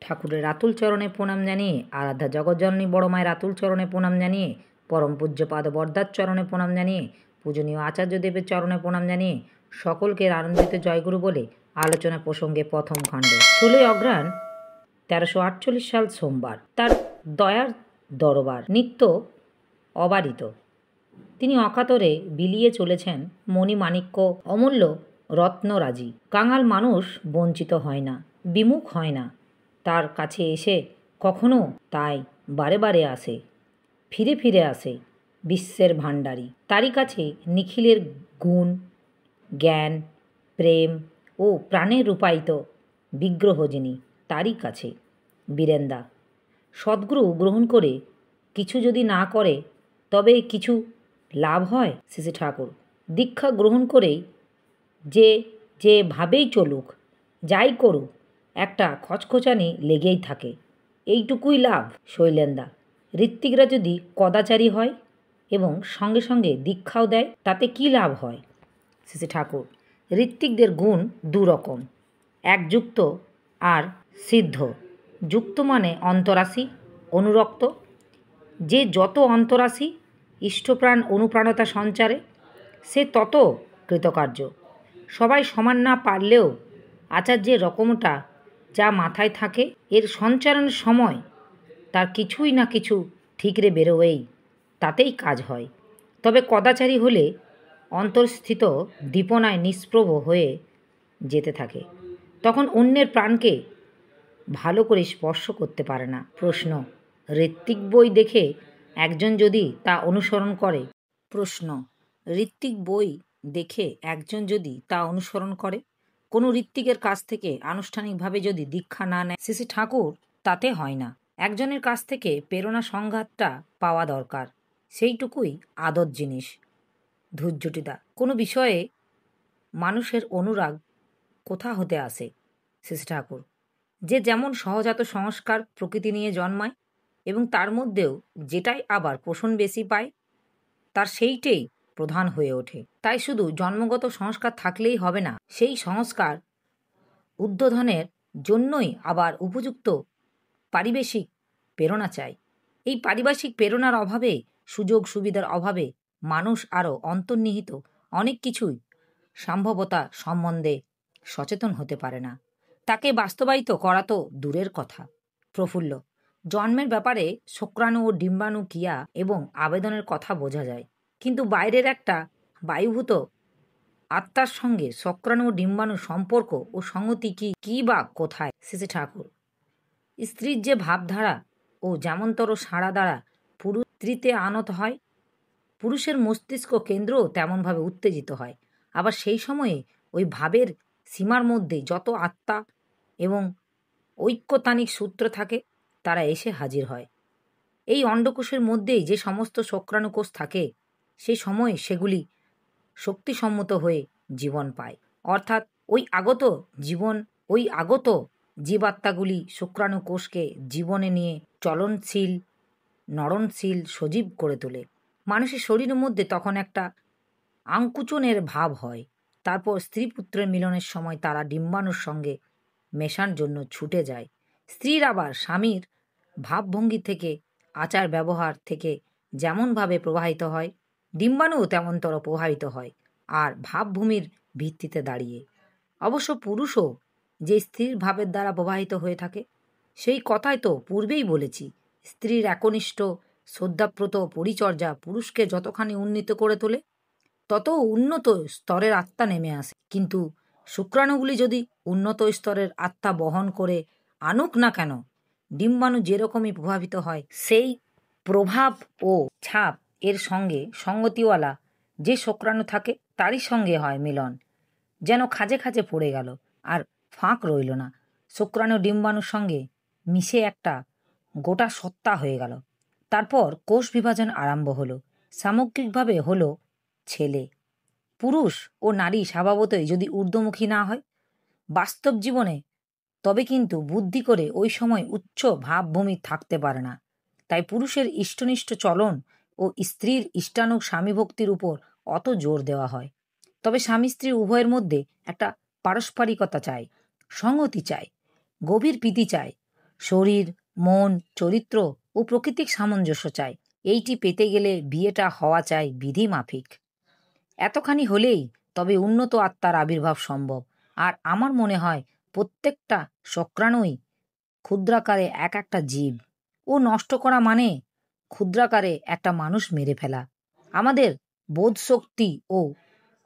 ঠাকুরের আতুল চরণে প্রণাম জানিয়ে, আরাধ্যা জগজ্জননী বড় মায়ের আতুল চরণে প্রণাম জানিয়ে, পরম পূজ্যপাদ বরদার চরণে প্রণাম জানিয়ে, পূজনীয় আচার্যদেবের চরণে প্রণাম জানিয়ে সকলকে আনন্দিত জয়গুরু বলে আলোচনা প্রসঙ্গে প্রথম খণ্ড। 16 অঘ্রাণ 1348 সাল সোমবার। তার দয়ার দরবার নিত্য অবারিত। তিনি অকাতরে বিলিয়ে চলেছেন মণিমাণিক্য অমূল্য রত্নরাজি। কাঙাল মানুষ বঞ্চিত হয় না, বিমুখ হয় না। তার কাছে এসে কখনো তাই বারে বারে আসে, ফিরে ফিরে আসে বিশ্বের ভাণ্ডারী। তারই কাছে নিখিলের গুণ, জ্ঞান, প্রেম ও প্রাণের রূপায়িত বিগ্রহ যিনি, তারই কাছে বীরেন্দা। সদ্গুরু গ্রহণ করে কিছু যদি না করে তবে কিছু লাভ হয়? শ্রী ঠাকুর। দীক্ষা গ্রহণ করেই যে যেভাবেই চলুক, যাই করুক, একটা খচখচানি লেগেই থাকে, এইটুকুই লাভ। শৈলেন্দা। ঋত্বিকরা যদি কদাচারী হয় এবং সঙ্গে সঙ্গে দীক্ষাও দেয়, তাতে কি লাভ হয়? শ্রী ঠাকুর। ঋত্বিকদের গুণ দুরকম, এক যুক্ত আর সিদ্ধ। যুক্ত মানে অন্তরাসী, অনুরক্ত। যে যত অন্তরাসী, ইষ্টপ্রাণ অনুপ্রাণতা সঞ্চারে, সে তত কৃতকার্য। সবাই সমান না পারলেও আচার্যের রকমটা যা মাথায় থাকে, এর সঞ্চারণের সময় তার কিছুই না কিছু ঠিকরে বেরোবেই, তাতেই কাজ হয়। তবে কদাচারী হলে অন্তর্স্থিত দীপনায় নিষ্প্রভ হয়ে যেতে থাকে, তখন অন্যের প্রাণকে ভালো করে স্পর্শ করতে পারে না। প্রশ্ন: ঋত্বিক বই দেখে একজন যদি তা অনুসরণ করে কোনো ঋত্বিকের কাছ থেকে আনুষ্ঠানিকভাবে যদি দীক্ষা না নেয়, শ্রী ঠাকুর, তাতে হয় না। একজনের কাছ থেকে প্রেরণা সংঘাতটা পাওয়া দরকার, সেইটুকুই আদর জিনিস। ধৈর্যটিদা। কোনো বিষয়ে মানুষের অনুরাগ কোথা হতে আসে? শ্রী ঠাকুর। যে যেমন সহজাত সংস্কার প্রকৃতি নিয়ে জন্মায় এবং তার মধ্যেও যেটাই আবার পোষণ বেশি পায়, তার সেইটেই প্রধান হয়ে ওঠে। তাই শুধু জন্মগত সংস্কার থাকলেই হবে না, সেই সংস্কার উদ্বোধনের জন্যই আবার উপযুক্ত পারিবেশিক প্রেরণা চাই। এই পারিপার্শ্বিক প্রেরণার অভাবে, সুযোগ সুবিধার অভাবে মানুষ আরও অন্তর্নিহিত অনেক কিছুই সম্ভবতা সম্বন্ধে সচেতন হতে পারে না। তাকে বাস্তবায়িত করা তো দূরের কথা। প্রফুল্ল। জন্মের ব্যাপারে শুক্রাণু ও ডিম্বাণু ক্রিয়া এবং আবেদনের কথা বোঝা যায়, কিন্তু বাইরের একটা বায়ুভূত আত্মার সঙ্গে শুক্রাণু ও ডিম্বাণুর সম্পর্ক ও সংগতি কি বা কোথায়? শ্রী ঠাকুর। স্ত্রীর যে ভাবধারা ও যেমনতর সাড়া দ্বারা পুরুষ স্ত্রীতে আনত হয়, পুরুষের মস্তিষ্ক কেন্দ্রও তেমনভাবে উত্তেজিত হয়। আবার সেই সময়ে ওই ভাবের সীমার মধ্যে যত আত্মা এবং ঐক্যতানিক সূত্র থাকে, তারা এসে হাজির হয়। এই অণ্ডকোষের মধ্যেই যে সমস্ত শুক্রাণুকোষ থাকে, সেই সময়ে সেগুলি শক্তিসম্মত হয়ে জীবন পায়। অর্থাৎ ওই আগত জীবাত্মাগুলি শুক্রাণুকোষকে জীবনে নিয়ে চলনশীল, নরনশীল, সজীব করে তোলে। মানুষের শরীরের মধ্যে তখন একটা আঙ্কুচনের ভাব হয়। তারপর স্ত্রী পুত্রের মিলনের সময় তারা ডিম্বাণুর সঙ্গে মেশার জন্য ছুটে যায়। স্ত্রীর আবার স্বামীর ভাবভঙ্গি থেকে, আচার ব্যবহার থেকে যেমনভাবে প্রবাহিত হয়, ডিম্বাণুও তেমনতর প্রভাবিত হয়, আর ভাবভূমির ভিত্তিতে দাঁড়িয়ে। অবশ্য পুরুষও যে স্ত্রীর ভাবের দ্বারা প্রবাহিত হয়ে থাকে, সেই কথাই তো পূর্বেই বলেছি। স্ত্রীর একনিষ্ঠ শ্রদ্ধাপ্রত পরিচর্যা পুরুষকে যতখানি উন্নীত করে তোলে, তত উন্নত স্তরের আত্মা নেমে আসে। কিন্তু শুক্রাণুগুলি যদি উন্নত স্তরের আত্মা বহন করে আনুক না কেন, ডিম্বাণু যেরকমই প্রভাবিত হয়, সেই প্রভাব ও ছাপ এর সঙ্গে সঙ্গতিওয়ালা যে শুক্রাণু থাকে, তারই সঙ্গে হয় মিলন। যেন খাঁজে খাঁজে পড়ে গেল, আর ফাঁক রইল না। শুক্রাণু ডিম্বাণুর সঙ্গে মিশে একটা গোটা সত্তা হয়ে গেল। তারপর কোষ বিভাজন আরম্ভ হলো। সামগ্রিকভাবে হলো ছেলে। পুরুষ ও নারী স্বভাবতই যদি ঊর্ধ্বমুখী না হয় বাস্তব জীবনে, তবে কিন্তু বুদ্ধি করে ওই সময় উচ্চ ভাবভূমি থাকতে পারে না। তাই পুরুষের ইষ্টনিষ্ঠ চলন ও স্ত্রীর ইষ্টানুগ স্বামীভক্তির উপর অত জোর দেওয়া হয়। তবে স্বামী স্ত্রী উভয়ের মধ্যে একটা পারস্পরিকতা চাই, সংহতি চাই, গভীর প্রীতি চাই। শরীর, মন, চরিত্র ও প্রকৃতিক সামঞ্জস্য চাই। এইটি পেতে গেলে বিয়েটা হওয়া চাই বিধি মাফিক। এতখানি হলেই তবে উন্নত আত্মার আবির্ভাব সম্ভব। আর আমার মনে হয় প্রত্যেকটা শুক্রাণুই ক্ষুদ্রাকারে এক একটা জীব। ও নষ্ট করা মানে ক্ষুদ্রাকারে একটা মানুষ মেরে ফেলা। আমাদের বোধশক্তি ও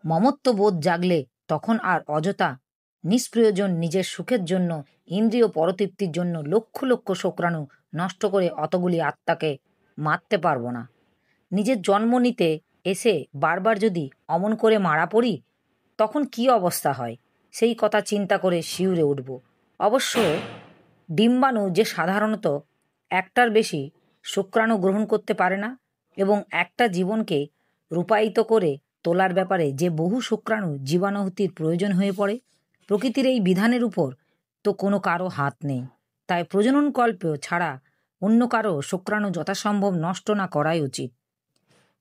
মমত্ববোধ জাগলে তখন আর অযথা নিষ্প্রয়োজন নিজের সুখের জন্য, ইন্দ্রিয় পরতৃপ্তির জন্য লক্ষ লক্ষ শুক্রাণু নষ্ট করে অতগুলি আত্মাকে মারতে পারবো না। নিজের জন্ম নিতে এসে বারবার যদি অমন করে মারা পড়ি তখন কি অবস্থা হয় সেই কথা চিন্তা করে শিউরে উঠব। অবশ্য ডিম্বাণু যে সাধারণত একটার বেশি শুক্রাণু গ্রহণ করতে পারে না এবং একটা জীবনকে রূপায়িত করে তোলার ব্যাপারে যে বহু শুক্রাণু জীবাণুহতির প্রয়োজন হয়ে পড়ে, প্রকৃতির এই বিধানের উপর তো কোনো কারো হাত নেই। তাই প্রজনন কল্পেও ছাড়া অন্য কারো শুক্রাণু যথাসম্ভব নষ্ট না করাই উচিত।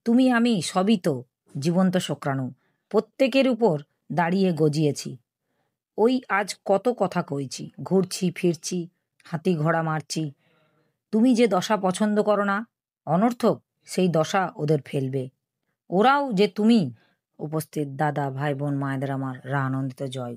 তুমি আমি সবই তো জীবন্ত শুক্রাণু, প্রত্যেকের উপর দাঁড়িয়ে গজিয়েছি। ওই আজ কত কথা কইছি, ঘুরছি ফিরছি, হাতি ঘোড়া মারছি। তুমি যে দশা পছন্দ করো না, অনর্থক সেই দশা ওদের ফেলবে। ওরাও যে তুমি। উপস্থিত দাদা, ভাই, বোন, মায়েদের আমার আনন্দিত জয়।